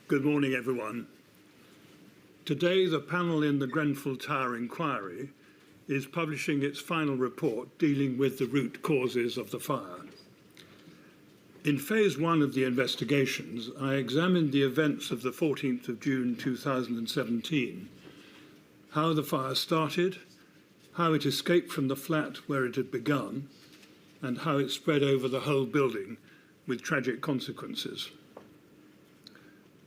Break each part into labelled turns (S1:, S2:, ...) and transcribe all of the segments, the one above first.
S1: Good morning, everyone. Today, the panel in the Grenfell Tower Inquiry is publishing its final report dealing with the root causes of the fire. In phase one of the investigations, I examined the events of the 14th of June 2017, how the fire started, how it escaped from the flat where it had begun, and how it spread over the whole building with tragic consequences.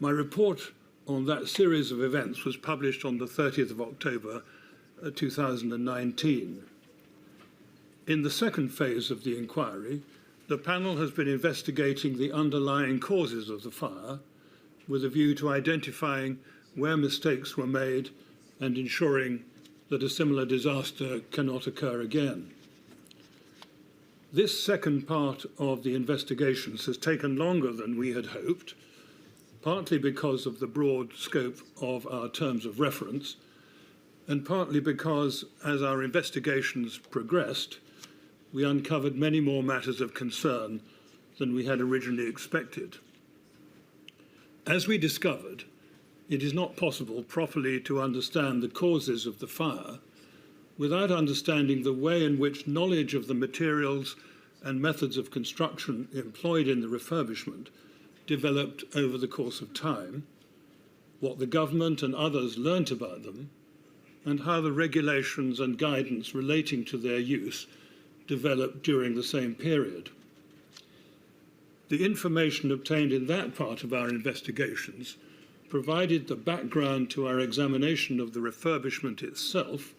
S1: My report on that series of events was published on the 30th of October 2019. In the second phase of the inquiry, the panel has been investigating the underlying causes of the fire with a view to identifying where mistakes were made and ensuring that a similar disaster cannot occur again. This second part of the investigations has taken longer than we had hoped, partly because of the broad scope of our terms of reference, and partly because, as our investigations progressed, we uncovered many more matters of concern than we had originally expected. As we discovered, it is not possible properly to understand the causes of the fire without understanding the way in which knowledge of the materials and methods of construction employed in the refurbishment developed over the course of time, what the government and others learnt about them, and how the regulations and guidance relating to their use developed during the same period. The information obtained in that part of our investigations provided the background to our examination of the refurbishment itself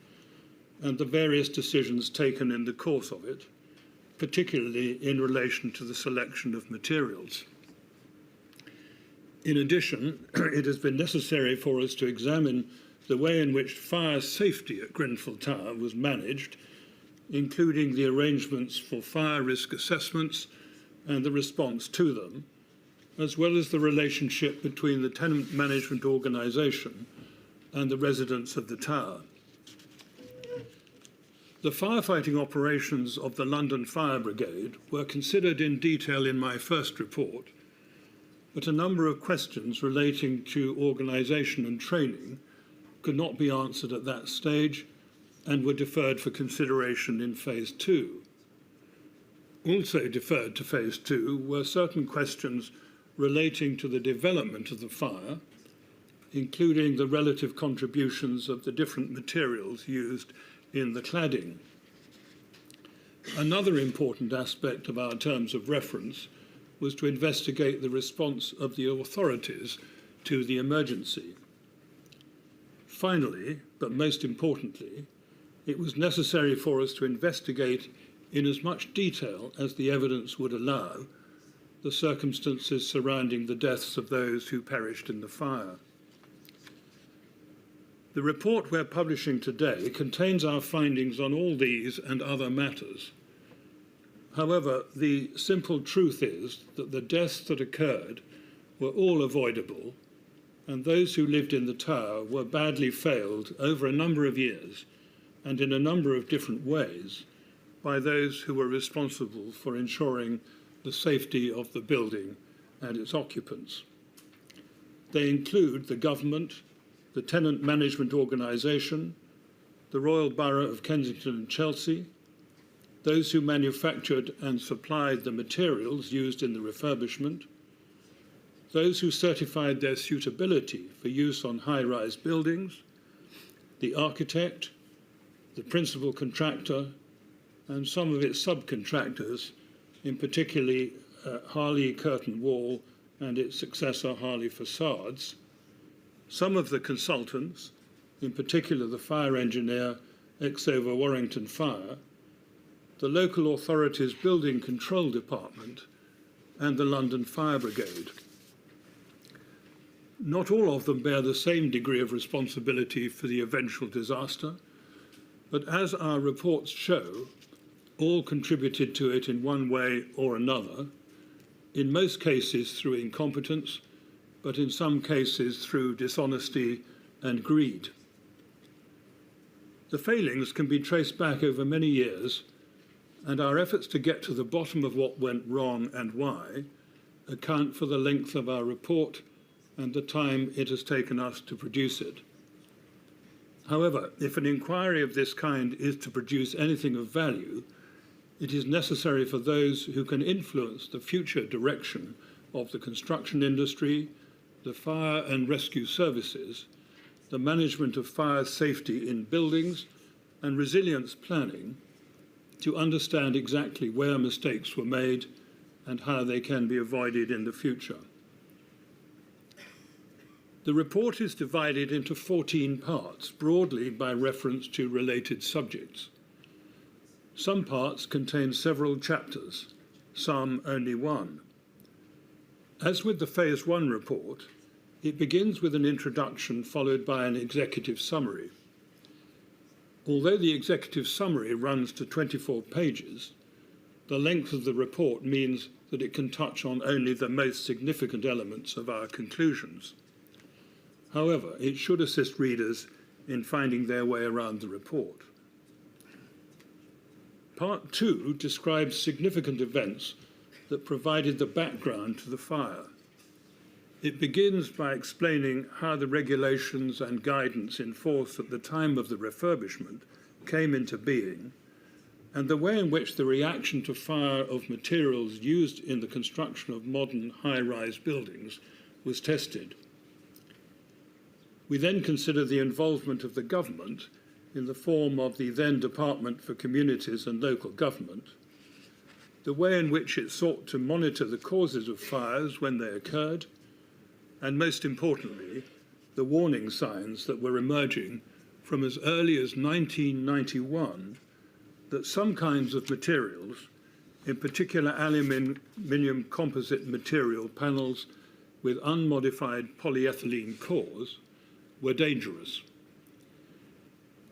S1: and the various decisions taken in the course of it, particularly in relation to the selection of materials. In addition, it has been necessary for us to examine the way in which fire safety at Grenfell Tower was managed, including the arrangements for fire risk assessments and the response to them, as well as the relationship between the tenant management organisation and the residents of the tower. The firefighting operations of the London Fire Brigade were considered in detail in my first report, but a number of questions relating to organisation and training could not be answered at that stage and were deferred for consideration in phase two. Also deferred to phase two were certain questions relating to the development of the fire, including the relative contributions of the different materials used in the cladding. Another important aspect of our terms of reference was to investigate the response of the authorities to the emergency. Finally, but most importantly, it was necessary for us to investigate in as much detail as the evidence would allow the circumstances surrounding the deaths of those who perished in the fire. The report we're publishing today contains our findings on all these and other matters. However, the simple truth is that the deaths that occurred were all avoidable, and those who lived in the tower were badly failed over a number of years and in a number of different ways by those who were responsible for ensuring the safety of the building and its occupants. They include the government, the tenant management organisation, the Royal Borough of Kensington and Chelsea, those who manufactured and supplied the materials used in the refurbishment, those who certified their suitability for use on high-rise buildings, the architect, the principal contractor, and some of its subcontractors, in particularly Harley Curtain Wall and its successor Harley Facades, some of the consultants, in particular the fire engineer ex-over Warrington Fire, the local authority's building control department, and the London Fire Brigade. Not all of them bear the same degree of responsibility for the eventual disaster, but as our reports show, all contributed to it in one way or another, in most cases through incompetence, but in some cases through dishonesty and greed. The failings can be traced back over many years, and our efforts to get to the bottom of what went wrong and why account for the length of our report and the time it has taken us to produce it. However, if an inquiry of this kind is to produce anything of value, it is necessary for those who can influence the future direction of the construction industry, the fire and rescue services, the management of fire safety in buildings, and resilience planning, to understand exactly where mistakes were made and how they can be avoided in the future. The report is divided into 14 parts, broadly by reference to related subjects. Some parts contain several chapters, some only one. As with the Phase 1 report, it begins with an introduction followed by an executive summary. Although the executive summary runs to 24 pages, the length of the report means that it can touch on only the most significant elements of our conclusions. However, it should assist readers in finding their way around the report. Part 2 describes significant events that provided the background to the fire. It begins by explaining how the regulations and guidance in force at the time of the refurbishment came into being, and the way in which the reaction to fire of materials used in the construction of modern high-rise buildings was tested. We then consider the involvement of the government in the form of the then Department for Communities and Local Government, the way in which it sought to monitor the causes of fires when they occurred, and most importantly, the warning signs that were emerging from as early as 1991 that some kinds of materials, in particular aluminium composite material panels with unmodified polyethylene cores, were dangerous.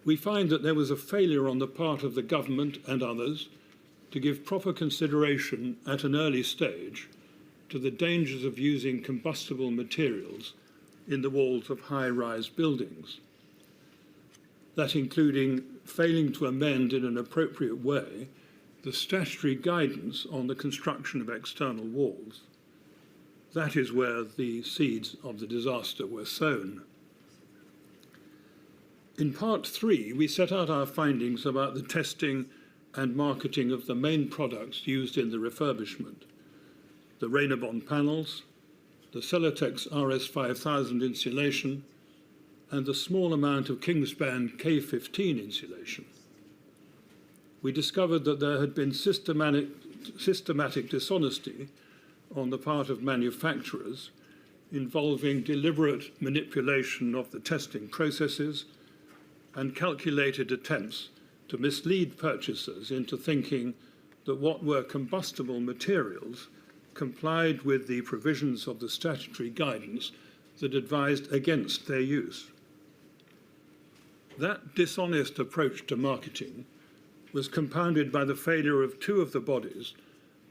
S1: We find that there was a failure on the part of the government and others to give proper consideration at an early stage to the dangers of using combustible materials in the walls of high-rise buildings. That including failing to amend in an appropriate way the statutory guidance on the construction of external walls. That is where the seeds of the disaster were sown. In Part 3, we set out our findings about the testing and marketing of the main products used in the refurbishment: the Rainabond panels, the Celotex RS5000 insulation, and the small amount of Kingspan K15 insulation. We discovered that there had been systematic dishonesty on the part of manufacturers involving deliberate manipulation of the testing processes and calculated attempts to mislead purchasers into thinking that what were combustible materials complied with the provisions of the statutory guidance that advised against their use. That dishonest approach to marketing was compounded by the failure of two of the bodies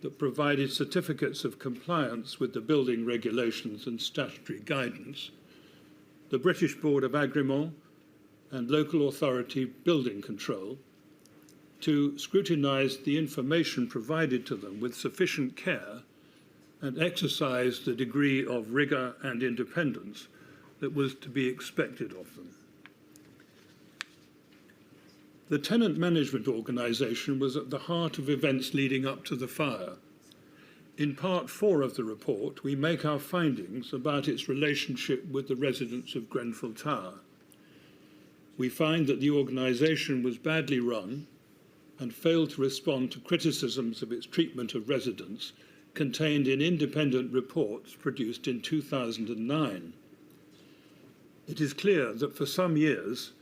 S1: that provided certificates of compliance with the building regulations and statutory guidance: the British Board of Agreement and Local Authority Building Control, to scrutinise the information provided to them with sufficient care and exercise the degree of rigour and independence that was to be expected of them. The tenant management organisation was at the heart of events leading up to the fire. In Part 4 of the report, we make our findings about its relationship with the residents of Grenfell Tower. We find that the organisation was badly run and failed to respond to criticisms of its treatment of residents contained in independent reports produced in 2009. It is clear that for some years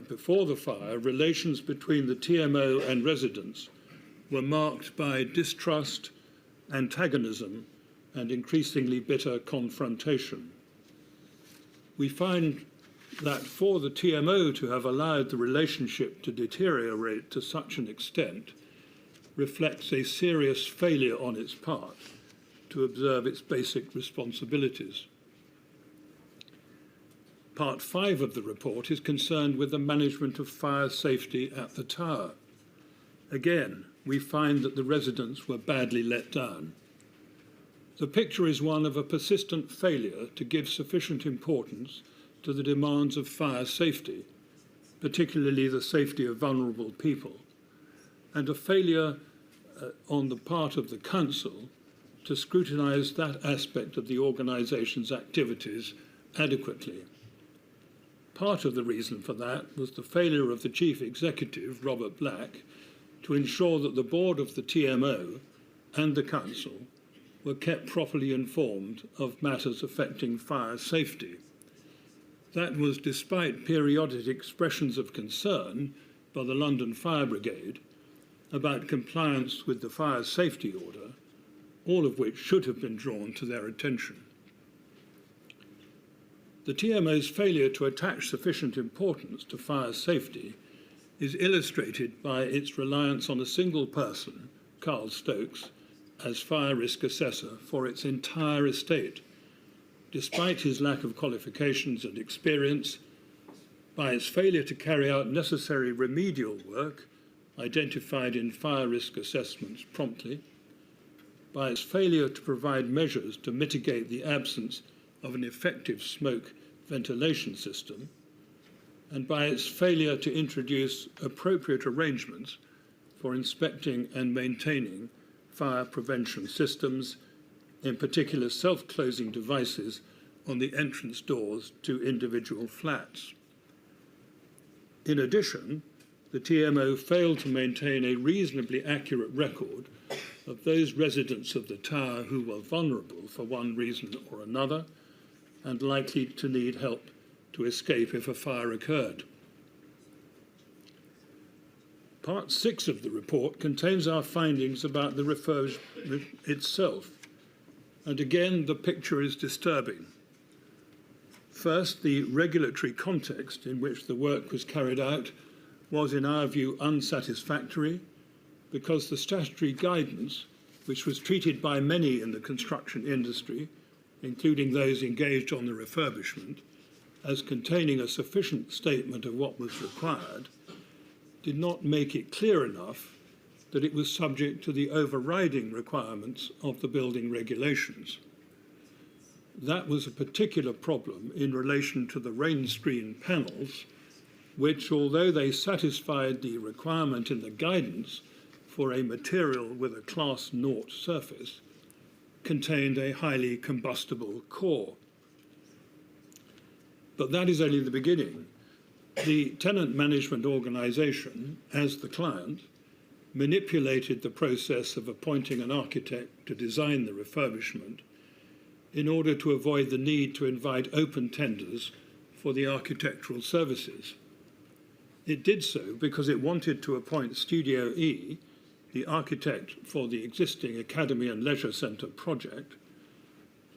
S1: before the fire, relations between the TMO and residents were marked by distrust, antagonism, and increasingly bitter confrontation. We find that for the TMO to have allowed the relationship to deteriorate to such an extent reflects a serious failure on its part to observe its basic responsibilities. Part 5 of the report is concerned with the management of fire safety at the tower. Again, we find that the residents were badly let down. The picture is one of a persistent failure to give sufficient importance to the demands of fire safety, particularly the safety of vulnerable people, and a failure on the part of the Council to scrutinise that aspect of the organisation's activities adequately. Part of the reason for that was the failure of the Chief Executive, Robert Black, to ensure that the board of the TMO and the Council were kept properly informed of matters affecting fire safety. That was despite periodic expressions of concern by the London Fire Brigade about compliance with the fire safety order, all of which should have been drawn to their attention. The TMO's failure to attach sufficient importance to fire safety is illustrated by its reliance on a single person, Carl Stokes, as fire risk assessor for its entire estate, despite his lack of qualifications and experience, by its failure to carry out necessary remedial work identified in fire risk assessments promptly, by its failure to provide measures to mitigate the absence of an effective smoke ventilation system, and by its failure to introduce appropriate arrangements for inspecting and maintaining fire prevention systems, in particular self-closing devices on the entrance doors to individual flats. In addition, the TMO failed to maintain a reasonably accurate record of those residents of the tower who were vulnerable for one reason or another and likely to need help to escape if a fire occurred. Part 6 of the report contains our findings about the refurbishment itself, and again the picture is disturbing. First, the regulatory context in which the work was carried out was, in our view, unsatisfactory because the statutory guidance, which was treated by many in the construction industry, including those engaged on the refurbishment, as containing a sufficient statement of what was required, did not make it clear enough that it was subject to the overriding requirements of the building regulations. That was a particular problem in relation to the rain screen panels, which, although they satisfied the requirement in the guidance for a material with a Class 0 surface, contained a highly combustible core. But that is only the beginning. The tenant management organisation, as the client, manipulated the process of appointing an architect to design the refurbishment in order to avoid the need to invite open tenders for the architectural services. It did so because it wanted to appoint Studio E, the architect for the existing Academy and Leisure Centre project,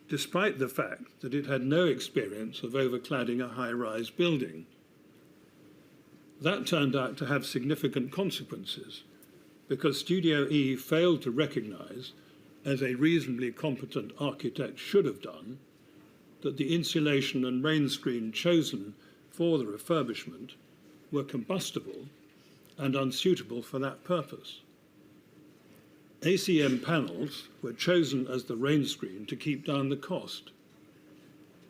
S1: despite the fact that it had no experience of overcladding a high-rise building. That turned out to have significant consequences because Studio E failed to recognise, as a reasonably competent architect should have done, that the insulation and rain screen chosen for the refurbishment were combustible and unsuitable for that purpose. ACM panels were chosen as the rain screen to keep down the cost.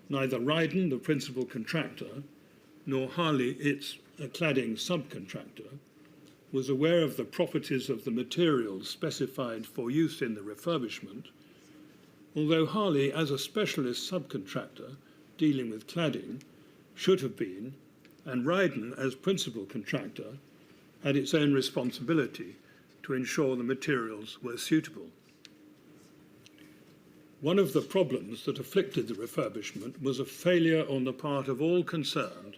S1: Neither Ryden, the principal contractor, nor Harley, its cladding subcontractor, was aware of the properties of the materials specified for use in the refurbishment, although Harley, as a specialist subcontractor dealing with cladding, should have been, and Ryden, as principal contractor, had its own responsibility to ensure the materials were suitable. One of the problems that afflicted the refurbishment was a failure on the part of all concerned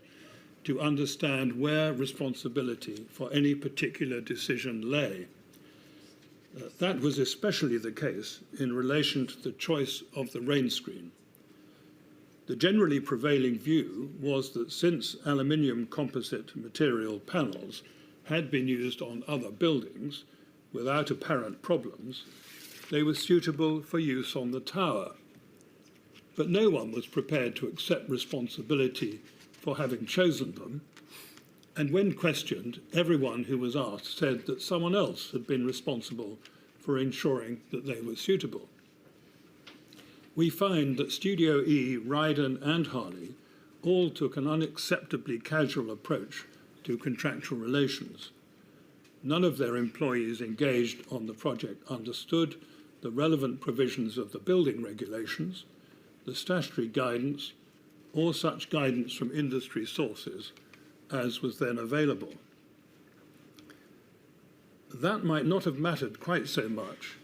S1: to understand where responsibility for any particular decision lay. That was especially the case in relation to the choice of the rain screen. The generally prevailing view was that since aluminium composite material panels had been used on other buildings without apparent problems, they were suitable for use on the tower. But no one was prepared to accept responsibility for having chosen them, and when questioned, everyone who was asked said that someone else had been responsible for ensuring that they were suitable. we find that Studio E, Ryden and Harley all took an unacceptably casual approach to contractual relations. None of their employees engaged on the project understood the relevant provisions of the building regulations, the statutory guidance, or such guidance from industry sources as was then available. That might not have mattered quite so much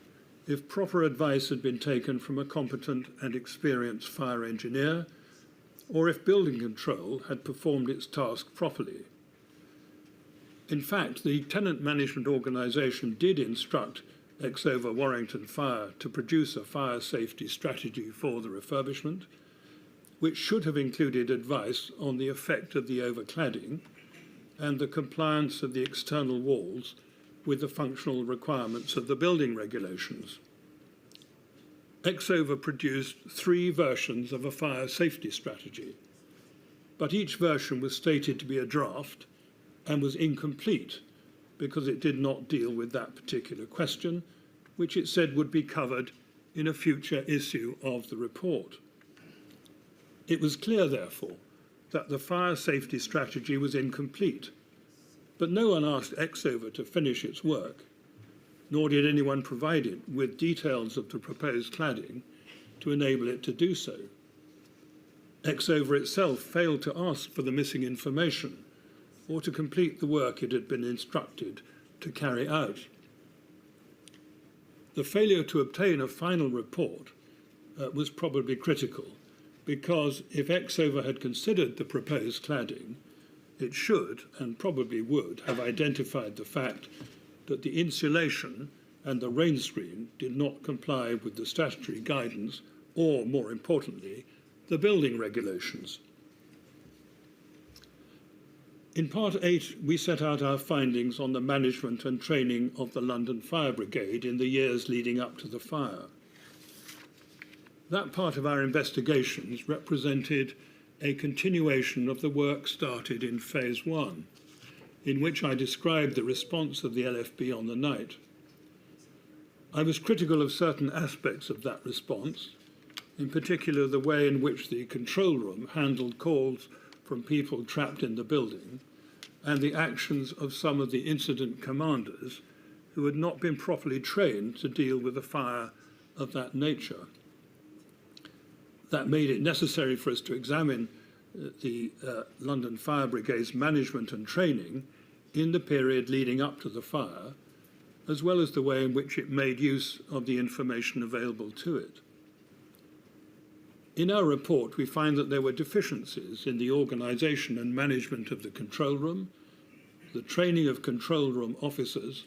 S1: if proper advice had been taken from a competent and experienced fire engineer, or if building control had performed its task properly. In fact, the tenant management organisation did instruct Exover Warrington Fire to produce a fire safety strategy for the refurbishment, which should have included advice on the effect of the overcladding and the compliance of the external walls with the functional requirements of the building regulations. Exover produced 3 versions of a fire safety strategy, but each version was stated to be a draft and was incomplete because it did not deal with that particular question, which it said would be covered in a future issue of the report. It was clear, therefore, that the fire safety strategy was incomplete, but no one asked Exover to finish its work, nor did anyone provide it with details of the proposed cladding to enable it to do so. Exover itself failed to ask for the missing information or to complete the work it had been instructed to carry out. The failure to obtain a final report was probably critical, because if Exover had considered the proposed cladding, it should, and probably would, have identified the fact that the insulation and the rain screen did not comply with the statutory guidance or, more importantly, the building regulations. In Part 8, we set out our findings on the management and training of the London Fire Brigade in the years leading up to the fire. That part of our investigations represented a continuation of the work started in Phase 1, in which I described the response of the LFB on the night. I was critical of certain aspects of that response, in particular the way in which the control room handled calls from people trapped in the building, and the actions of some of the incident commanders who had not been properly trained to deal with a fire of that nature. That made it necessary for us to examine the London Fire Brigade's management and training in the period leading up to the fire, as well as the way in which it made use of the information available to it. In our report, we find that there were deficiencies in the organisation and management of the control room, the training of control room officers,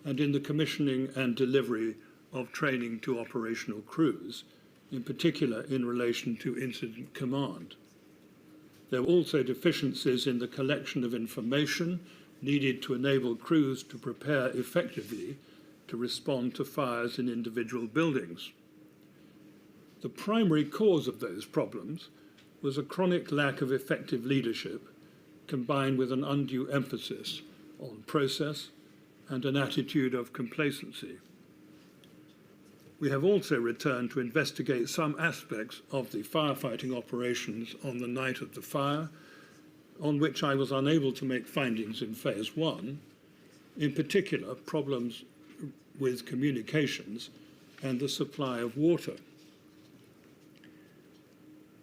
S1: and in the commissioning and delivery of training to operational crews, in particular in relation to incident command. There were also deficiencies in the collection of information needed to enable crews to prepare effectively to respond to fires in individual buildings. The primary cause of those problems was a chronic lack of effective leadership, combined with an undue emphasis on process and an attitude of complacency. We have also returned to investigate some aspects of the firefighting operations on the night of the fire, on which I was unable to make findings in Phase 1, in particular problems with communications and the supply of water.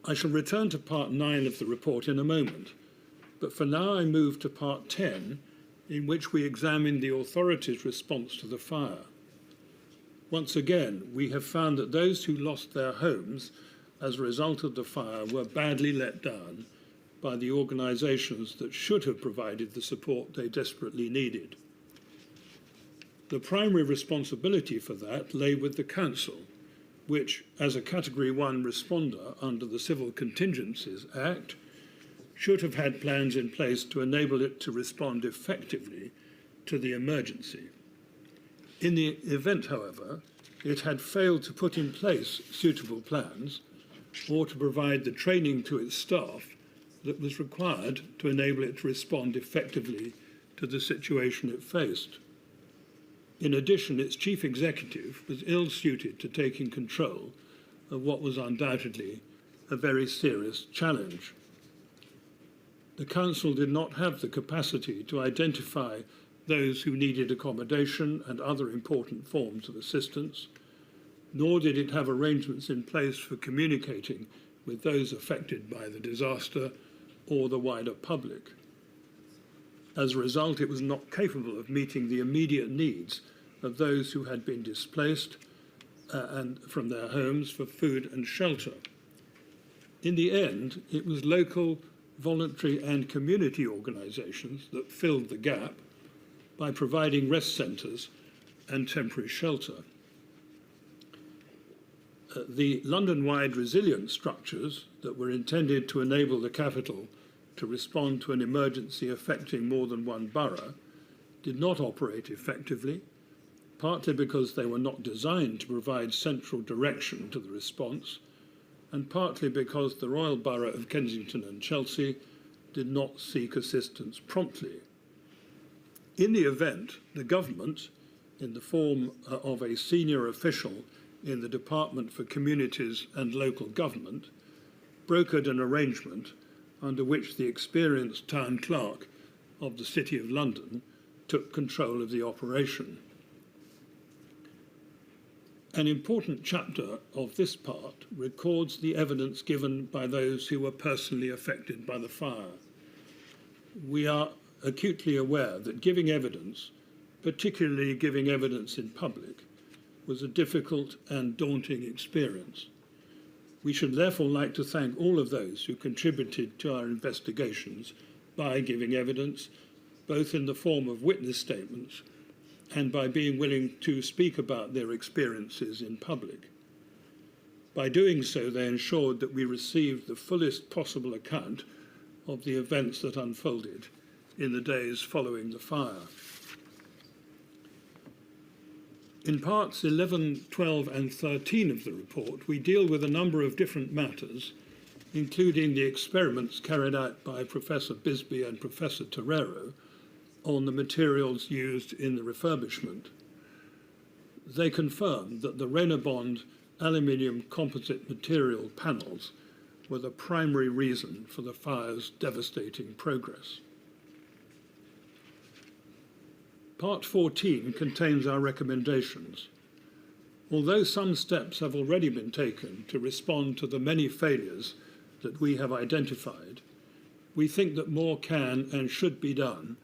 S1: I shall return to Part 9 of the report in a moment, but for now I move to Part 10, in which we examine the authorities' response to the fire. Once again, we have found that those who lost their homes as a result of the fire were badly let down by the organisations that should have provided the support they desperately needed. The primary responsibility for that lay with the Council, which, as a Category 1 responder under the Civil Contingencies Act, should have had plans in place to enable it to respond effectively to the emergency. In the event, however, it had failed to put in place suitable plans or to provide the training to its staff that was required to enable it to respond effectively to the situation it faced. In addition, its chief executive was ill-suited to taking control of what was undoubtedly a very serious challenge. The Council did not have the capacity to identify those who needed accommodation and other important forms of assistance, nor did it have arrangements in place for communicating with those affected by the disaster or the wider public. As a result, it was not capable of meeting the immediate needs of those who had been displaced and from their homes for food and shelter. In the end, it was local, voluntary and community organisations that filled the gap by providing rest centres and temporary shelter. The London-wide resilience structures that were intended to enable the capital to respond to an emergency affecting more than one borough did not operate effectively, partly because they were not designed to provide central direction to the response, and partly because the Royal Borough of Kensington and Chelsea did not seek assistance promptly. In the event, the government, in the form of a senior official in the Department for Communities and Local Government, brokered an arrangement under which the experienced town clerk of the City of London took control of the operation. An important chapter of this part records the evidence given by those who were personally affected by the fire. We are acutely aware that giving evidence, particularly giving evidence in public, was a difficult and daunting experience. We should therefore like to thank all of those who contributed to our investigations by giving evidence, both in the form of witness statements and by being willing to speak about their experiences in public. By doing so, they ensured that we received the fullest possible account of the events that unfolded in the days following the fire. In parts 11, 12 and 13 of the report, we deal with a number of different matters, including the experiments carried out by Professor Bisbee and Professor Torero on the materials used in the refurbishment. They confirmed that the Renabond aluminium composite material panels were the primary reason for the fire's devastating progress. Part 14 contains our recommendations. Although some steps have already been taken to respond to the many failures that we have identified, we think that more can and should be done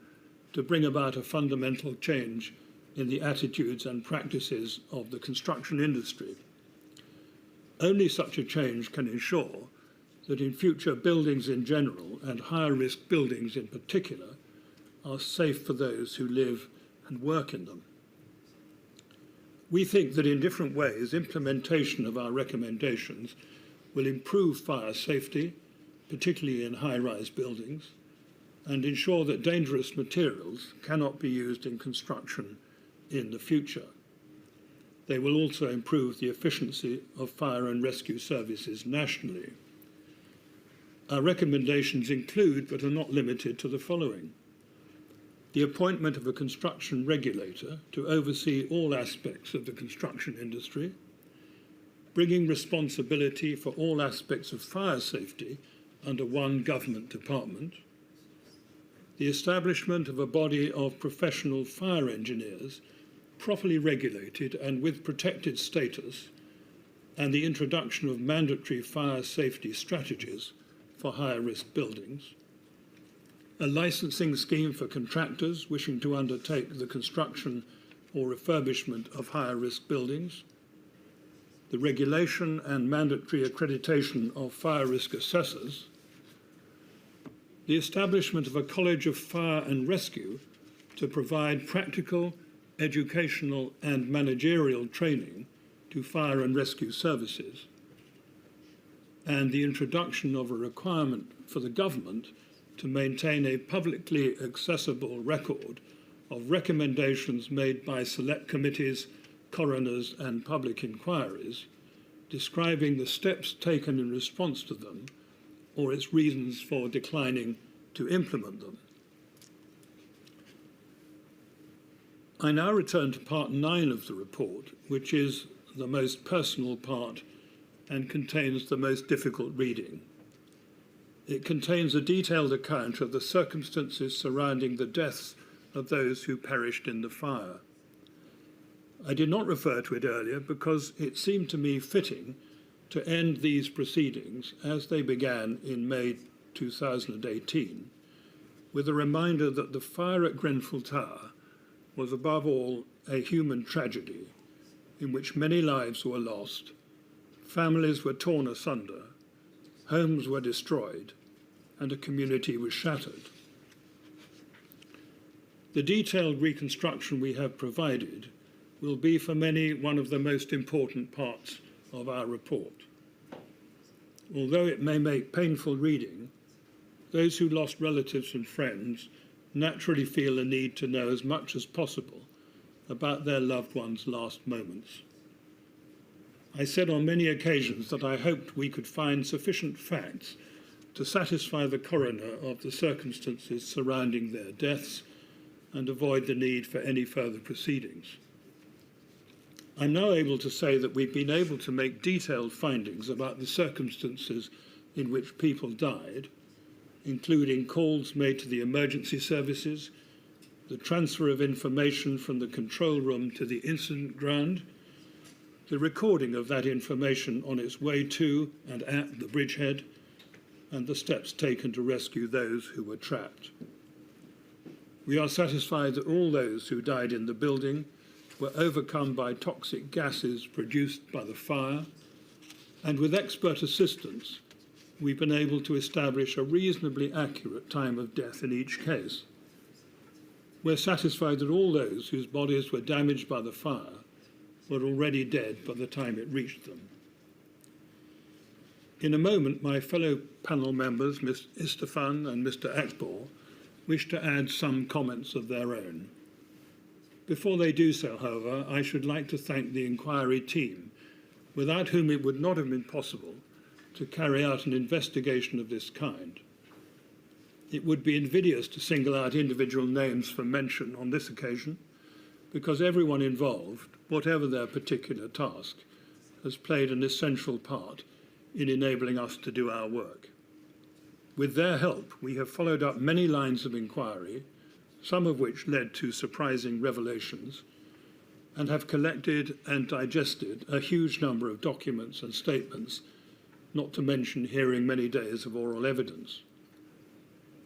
S1: to bring about a fundamental change in the attitudes and practices of the construction industry. Only such a change can ensure that in future buildings in general and higher risk buildings in particular are safe for those who live and work in them. We think that in different ways implementation of our recommendations will improve fire safety, particularly in high-rise buildings, and ensure that dangerous materials cannot be used in construction in the future. They will also improve the efficiency of fire and rescue services nationally. Our recommendations include, but are not limited to, the following: the appointment of a construction regulator to oversee all aspects of the construction industry, bringing responsibility for all aspects of fire safety under one government department, the establishment of a body of professional fire engineers properly regulated and with protected status, and the introduction of mandatory fire safety strategies for higher risk buildings, a licensing scheme for contractors wishing to undertake the construction or refurbishment of higher risk buildings, the regulation and mandatory accreditation of fire risk assessors, the establishment of a College of Fire and Rescue to provide practical, educational and managerial training to fire and rescue services, and the introduction of a requirement for the government to maintain a publicly accessible record of recommendations made by select committees, coroners and public inquiries, describing the steps taken in response to them or its reasons for declining to implement them. I now return to part 9 of the report, which is the most personal part and contains the most difficult reading. It contains a detailed account of the circumstances surrounding the deaths of those who perished in the fire. I did not refer to it earlier because it seemed to me fitting to end these proceedings as they began in May 2018 with a reminder that the fire at Grenfell Tower was above all a human tragedy in which many lives were lost, families were torn asunder, homes were destroyed, and a community was shattered. The detailed reconstruction we have provided will be for many one of the most important parts of our report. Although it may make painful reading, those who lost relatives and friends naturally feel a need to know as much as possible about their loved ones' last moments. I said on many occasions that I hoped we could find sufficient facts to satisfy the coroner of the circumstances surrounding their deaths and avoid the need for any further proceedings. I'm now able to say that we've been able to make detailed findings about the circumstances in which people died, including calls made to the emergency services, the transfer of information from the control room to the incident ground, the recording of that information on its way to and at the bridgehead, and the steps taken to rescue those who were trapped. We are satisfied that all those who died in the building were overcome by toxic gases produced by the fire, and with expert assistance, we've been able to establish a reasonably accurate time of death in each case. We're satisfied that all those whose bodies were damaged by the fire were already dead by the time it reached them. In a moment, my fellow panel members, Ms. Istefan and Mr. Akbor, wish to add some comments of their own. Before they do so, however, I should like to thank the inquiry team, without whom it would not have been possible to carry out an investigation of this kind. It would be invidious to single out individual names for mention on this occasion, because everyone involved, whatever their particular task, has played an essential part in enabling us to do our work. With their help, we have followed up many lines of inquiry, some of which led to surprising revelations, and have collected and digested a huge number of documents and statements, not to mention hearing many days of oral evidence.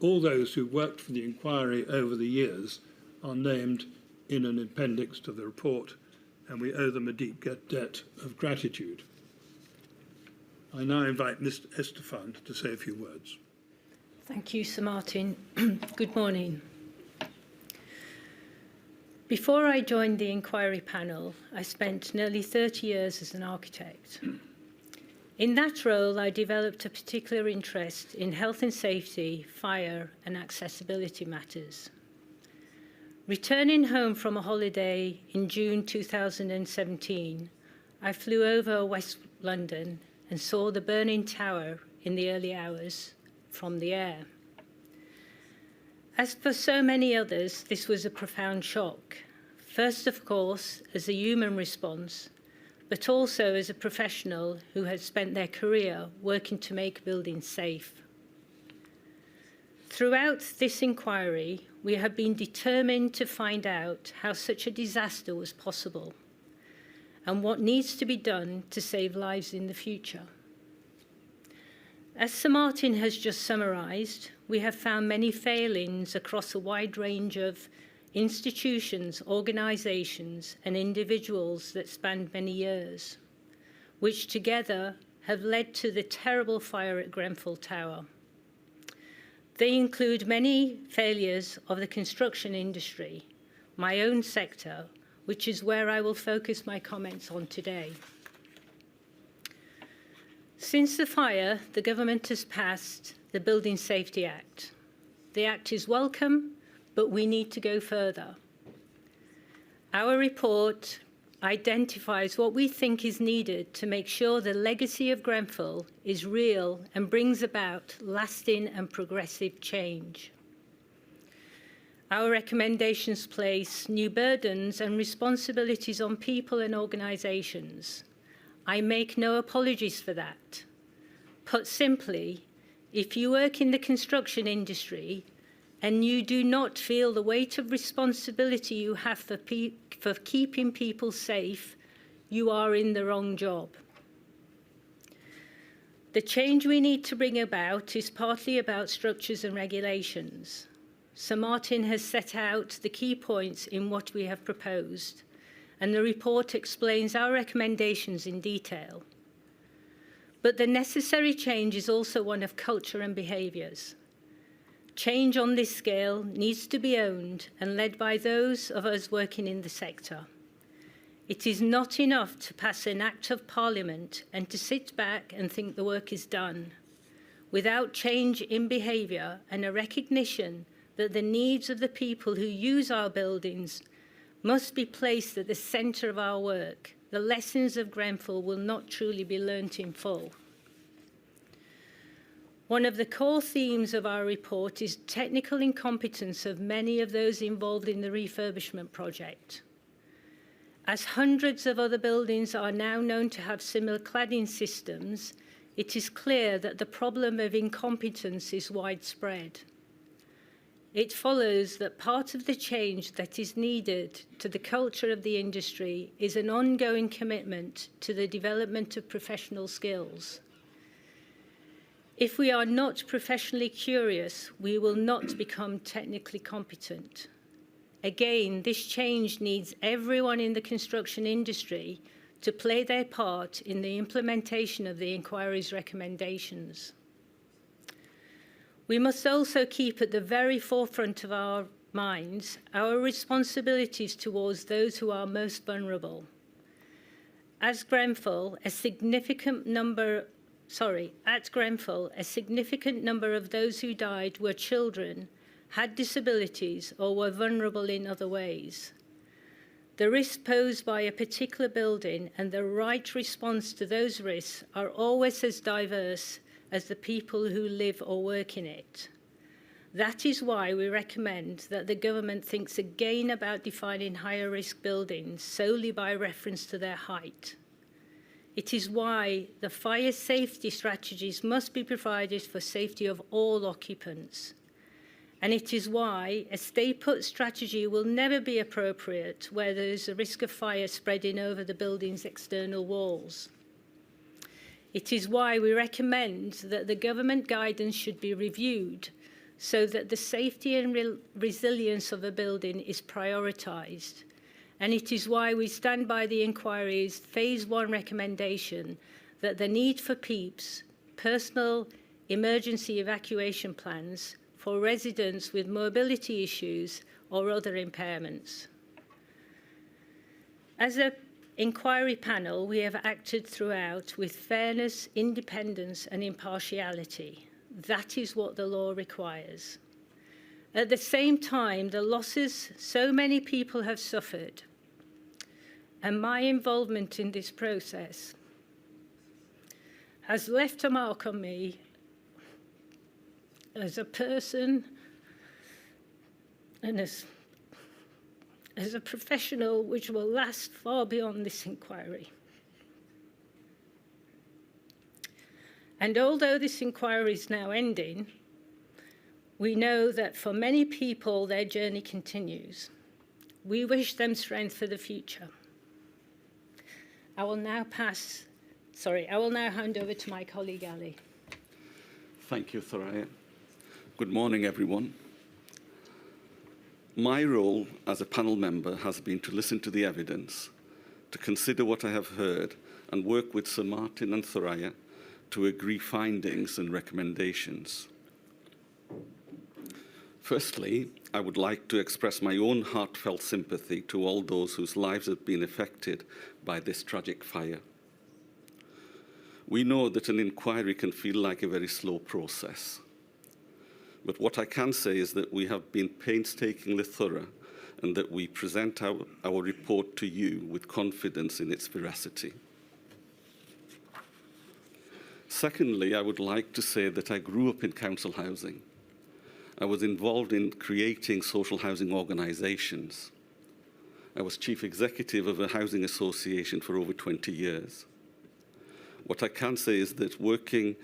S1: All those who worked for the inquiry over the years are named in an appendix to the report, and we owe them a deep debt of gratitude. I now invite Mr. Estefan to say a few words.
S2: Thank you, Sir Martin. Good morning. Before I joined the inquiry panel, I spent nearly 30 years as an architect. In that role, I developed a particular interest in health and safety, fire, and accessibility matters. Returning home from a holiday in June 2017, I flew over West London and saw the burning tower in the early hours from the air. As for so many others, this was a profound shock. First, of course, as a human response, but also as a professional who had spent their career working to make buildings safe. Throughout this inquiry, we have been determined to find out how such a disaster was possible and what needs to be done to save lives in the future. As Sir Martin has just summarised, we have found many failings across a wide range of institutions, organisations and individuals that spanned many years, which together have led to the terrible fire at Grenfell Tower. They include many failures of the construction industry, my own sector, which is where I will focus my comments on today. Since the fire, the government has passed the Building Safety Act. The Act is welcome, but we need to go further. Our report identifies what we think is needed to make sure the legacy of Grenfell is real and brings about lasting and progressive change. Our recommendations place new burdens and responsibilities on people and organisations, I make no apologies for that. Put simply, if you work in the construction industry and you do not feel the weight of responsibility you have for keeping people safe, you are in the wrong job. The change we need to bring about is partly about structures and regulations. Sir Martin has set out the key points in what we have proposed, and the report explains our recommendations in detail. But the necessary change is also one of culture and behaviours. Change on this scale needs to be owned and led by those of us working in the sector. It is not enough to pass an Act of Parliament and to sit back and think the work is done. Without change in behaviour and a recognition that the needs of the people who use our buildings must be placed at the centre of our work, the lessons of Grenfell will not truly be learnt in full. One of the core themes of our report is technical incompetence of many of those involved in the refurbishment project. As hundreds of other buildings are now known to have similar cladding systems, it is clear that the problem of incompetence is widespread. It follows that part of the change that is needed to the culture of the industry is an ongoing commitment to the development of professional skills. If we are not professionally curious, we will not become technically competent. Again, this change needs everyone in the construction industry to play their part in the implementation of the inquiry's recommendations. We must also keep at the very forefront of our minds our responsibilities towards those who are most vulnerable. At Grenfell, a significant number of those who died were children, had disabilities, or were vulnerable in other ways. The risks posed by a particular building and the right response to those risks are always as diverse as the people who live or work in it. That is why we recommend that the government thinks again about defining higher risk buildings solely by reference to their height. It is why the fire safety strategies must be provided for safety of all occupants. And it is why a stay-put strategy will never be appropriate where there is a risk of fire spreading over the building's external walls. It is why we recommend that the government guidance should be reviewed so that the safety and resilience of a building is prioritised. And it is why we stand by the inquiry's Phase 1 recommendation that the need for PEEPs, personal emergency evacuation plans, for residents with mobility issues or other impairments. As an inquiry panel, we have acted throughout with fairness, independence and impartiality. That is what the law requires. At the same time, the losses so many people have suffered and my involvement in this process has left a mark on me as a person and as a professional which will last far beyond this inquiry. And although this inquiry is now ending, we know that for many people their journey continues. We wish them strength for the future. I will now hand over to my colleague Ali.
S3: Thank you, Thoraya. Good morning, everyone. My role as a panel member has been to listen to the evidence, to consider what I have heard, and work with Sir Martin and Thoraya to agree findings and recommendations. Firstly, I would like to express my own heartfelt sympathy to all those whose lives have been affected by this tragic fire. We know that an inquiry can feel like a very slow process. But what I can say is that we have been painstakingly thorough and that we present our report to you with confidence in its veracity. Secondly, I would like to say that I grew up in council housing. I was involved in creating social housing organisations. I was chief executive of a housing association for over 20 years. What I can say is that working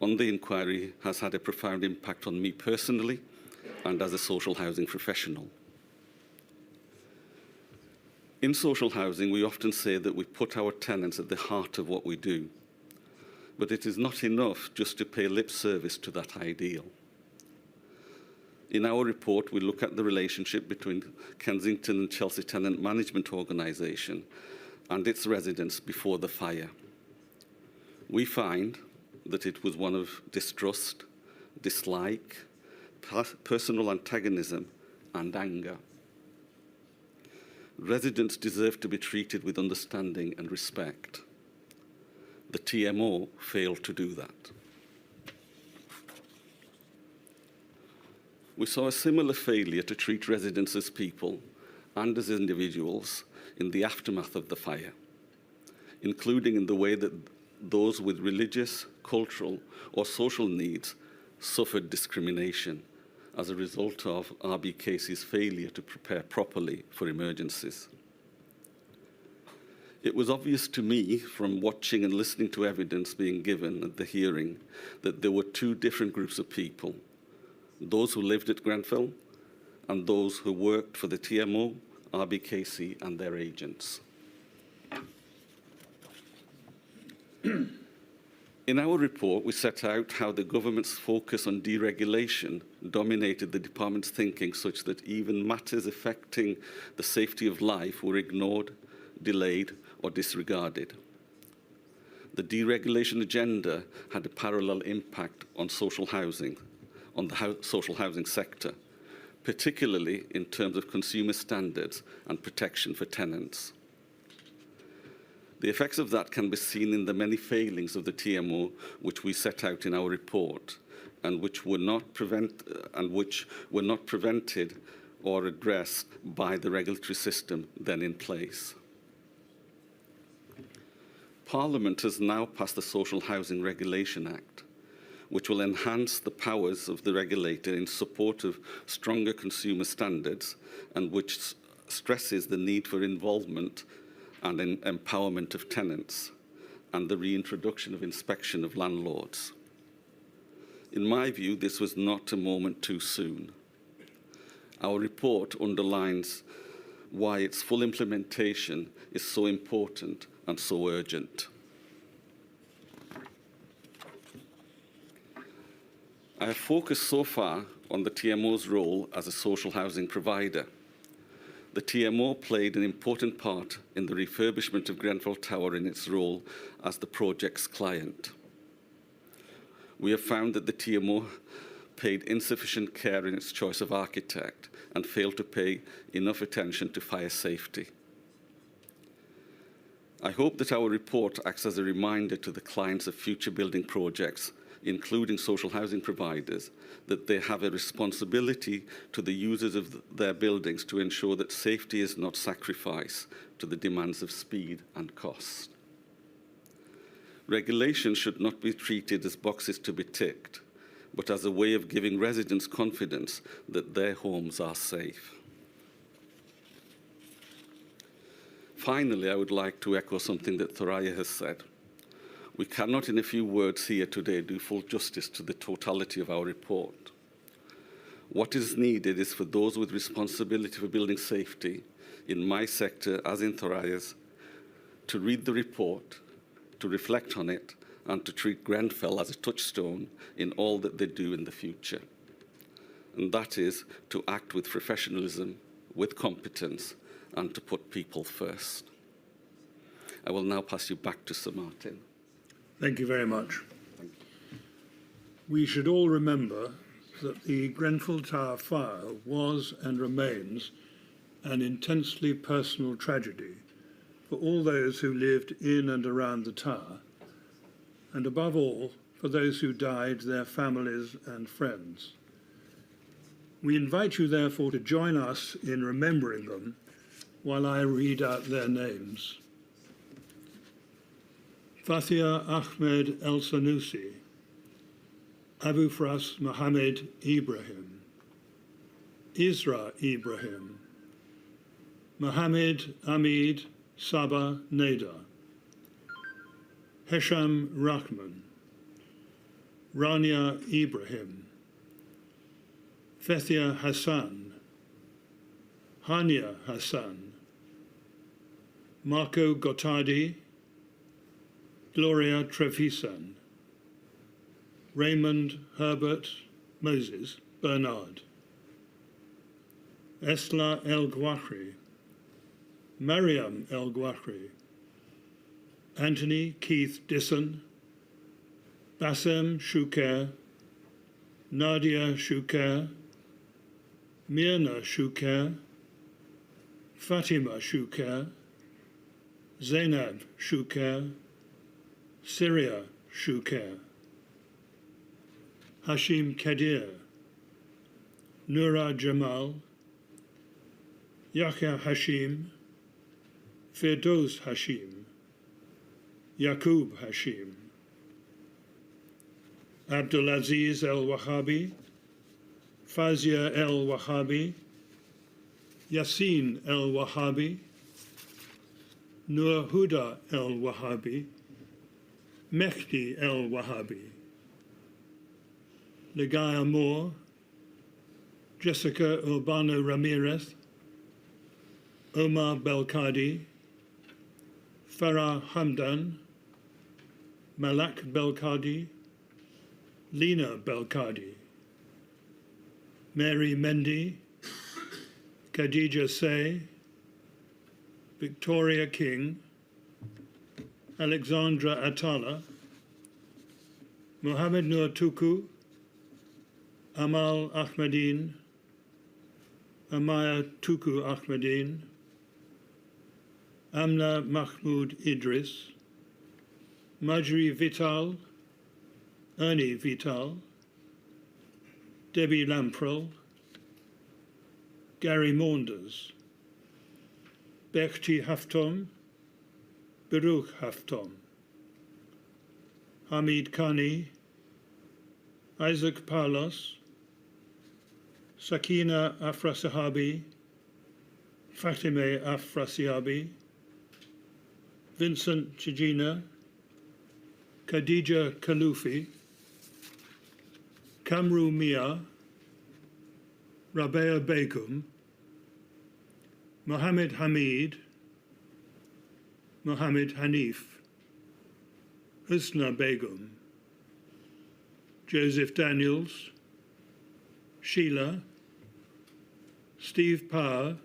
S3: on the inquiry has had a profound impact on me personally and as a social housing professional. In social housing, we often say that we put our tenants at the heart of what we do, but it is not enough just to pay lip service to that ideal. In our report, we look at the relationship between Kensington and Chelsea Tenant Management Organisation and its residents before the fire. We find that it was one of distrust, dislike, personal antagonism, and anger. Residents deserve to be treated with understanding and respect. The TMO failed to do that. We saw a similar failure to treat residents as people and as individuals in the aftermath of the fire, including in the way that those with religious, cultural, or social needs suffered discrimination as a result of RBKC's failure to prepare properly for emergencies. It was obvious to me from watching and listening to evidence being given at the hearing that there were two different groups of people: those who lived at Grenfell and those who worked for the TMO, RBKC, and their agents. In our report, we set out how the government's focus on deregulation dominated the department's thinking, such that even matters affecting the safety of life were ignored, delayed, or disregarded. The deregulation agenda had a parallel impact on social housing, on the social housing sector, particularly in terms of consumer standards and protection for tenants. The effects of that can be seen in the many failings of the TMO, which we set out in our report, and which were not prevented or addressed by the regulatory system then in place. Parliament has now passed the Social Housing Regulation Act, which will enhance the powers of the regulator in support of stronger consumer standards, and which stresses the need for involvement and empowerment of tenants, and the reintroduction of inspection of landlords. In my view, this was not a moment too soon. Our report underlines why its full implementation is so important and so urgent. I have focused so far on the TMO's role as a social housing provider. The TMO played an important part in the refurbishment of Grenfell Tower in its role as the project's client. We have found that the TMO paid insufficient care in its choice of architect and failed to pay enough attention to fire safety. I hope that our report acts as a reminder to the clients of future building projects, including social housing providers, that they have a responsibility to the users of their buildings to ensure that safety is not sacrificed to the demands of speed and cost. Regulation should not be treated as boxes to be ticked, but as a way of giving residents confidence that their homes are safe. Finally, I would like to echo something that Thoraya has said. We cannot, in a few words here today, do full justice to the totality of our report. What is needed is for those with responsibility for building safety, in my sector as in Thoraya's, to read the report, to reflect on it, and to treat Grenfell as a touchstone in all that they do in the future. And that is to act with professionalism, with competence, and to put people first. I will now pass you back to Sir Martin.
S1: Thank you very much. We should all remember that the Grenfell Tower fire was and remains an intensely personal tragedy for all those who lived in and around the tower, and above all, for those who died, their families and friends. We invite you, therefore, to join us in remembering them while I read out their names. Fathia Ahmed El Sanusi, Abu Fras Mohammed Ibrahim, Isra Ibrahim, Mohammed Amid Sabah Neda, Hesham Rahman, Rania Ibrahim, Fethia Hassan, Hania Hassan, Marco Gottardi, Gloria Trevisan, Raymond Herbert Moses Bernard, Esla El Gouachri, Mariam El Gouachri, Anthony Keith Disson, Bassem Shuker, Nadia Shuker, Mirna Shuker, Fatima Shuker, Zainab Shuker, Syria Shuker, Hashim Kadir, Nura Jamal, Yahya Hashim, Firdoz Hashim, Yaqub Hashim, Abdulaziz El-Wahhabi, Fazia El-Wahhabi, Yassin El-Wahhabi, Nur Huda El-Wahhabi, Mehdi El-Wahhabi, Ligaya Moore, Jessica Urbano Ramirez, Omar Belkadi, Farah Hamdan, Malak Belkadi, Lina Belkadi, Mary Mendy, Khadija Say, Victoria King, Alexandra Atala, Mohammed Nur Tuku, Amal Ahmadine, Amaya Tuku Ahmadine, Amna Mahmoud Idris, Majri Vital, Ernie Vital, Debbie Lamprell, Gary Maunders, Bechti Haftom, Baruch Haftom, Hamid Khani, Isaac Palos, Sakina Afrasahabi, Fatime Afrasiabi, Vincent Chijina, Khadija Kalufi, Kamru Mia, Rabea Begum, Mohammed Hamid, Mohammed Hanif, Husna Begum, Joseph Daniels, Sheila, Steve Power,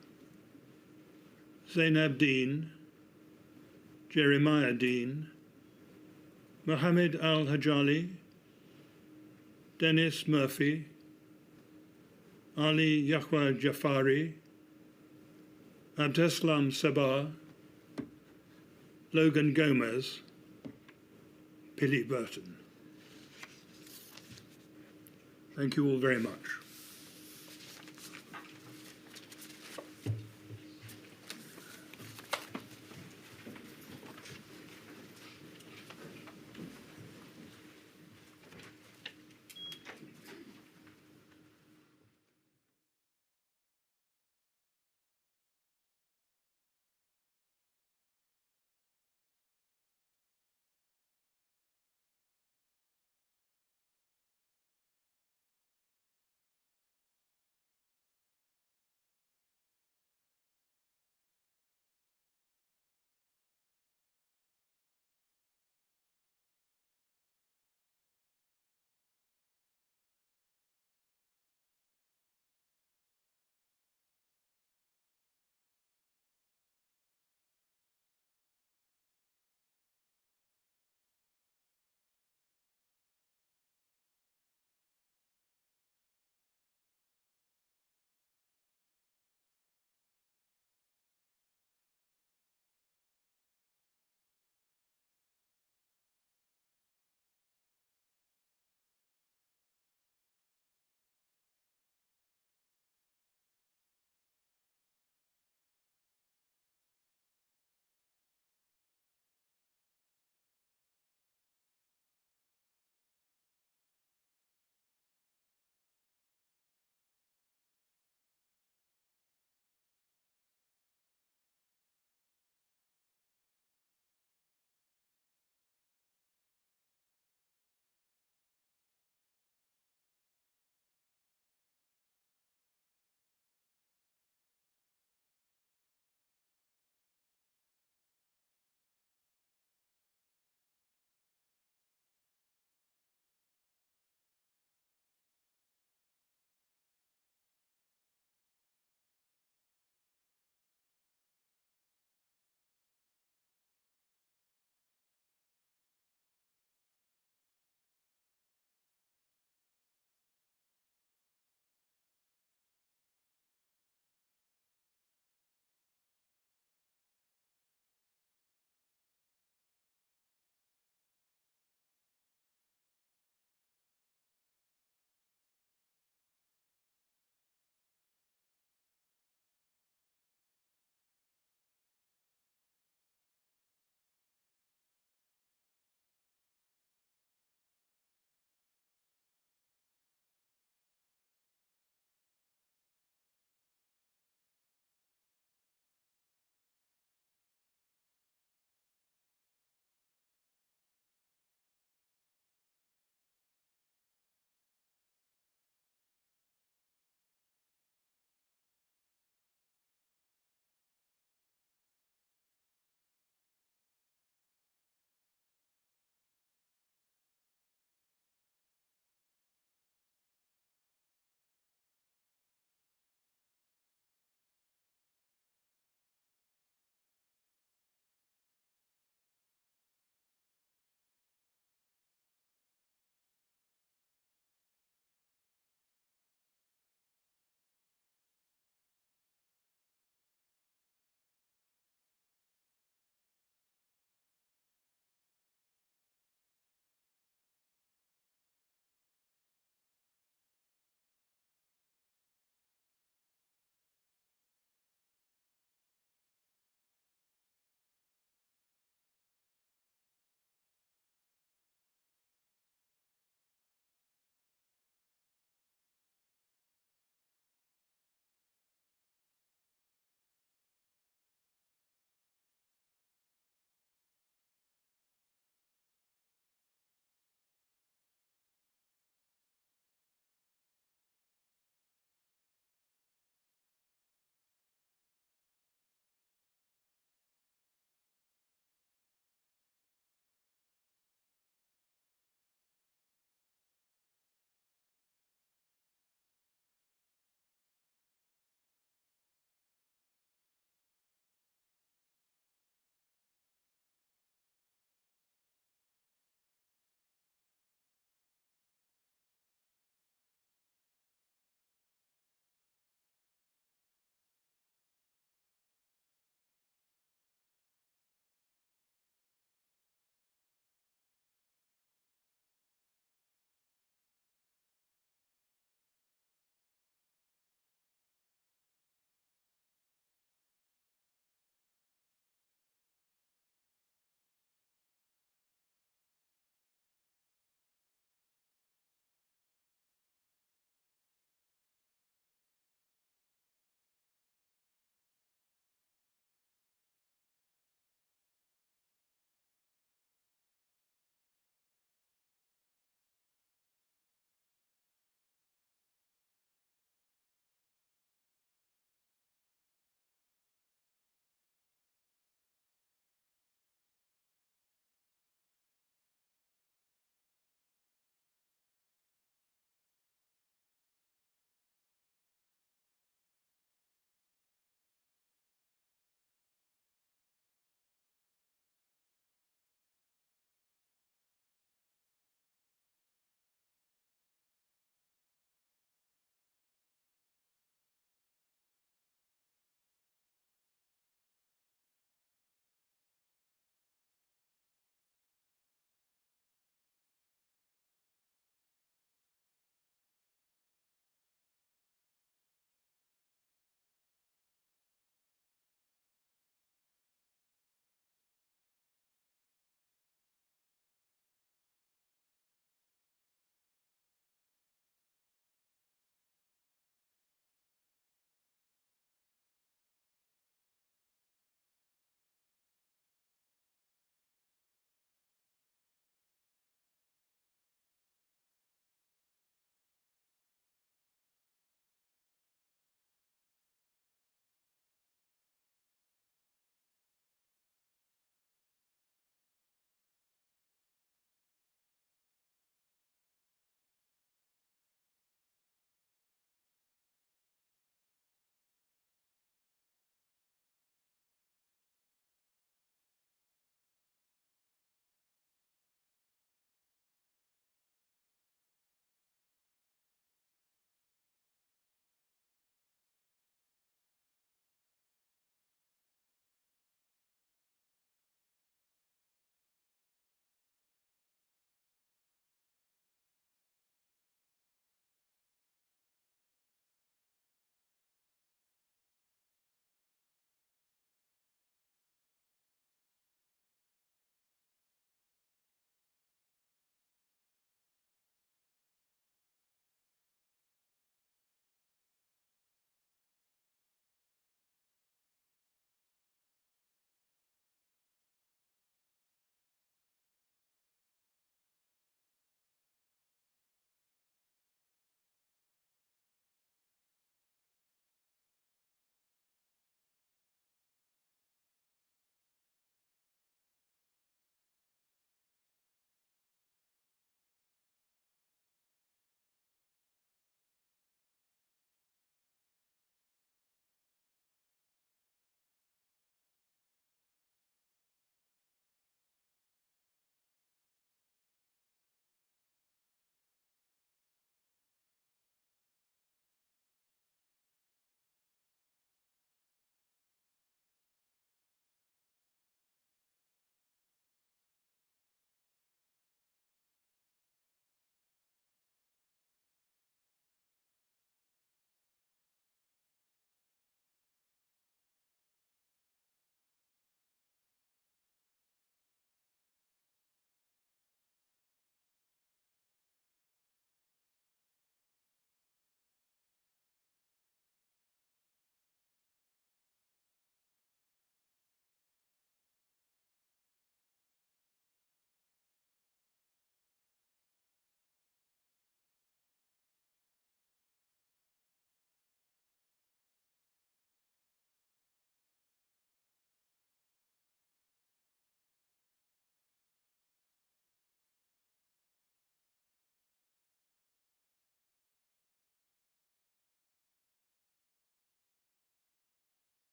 S1: Zainab Dean, Jeremiah Dean, Mohammed Al-Hajali, Dennis Murphy, Ali Yahwa Jafari, Abdeslam Sabah, Logan Gomez, Billy Burton. Thank you all very much.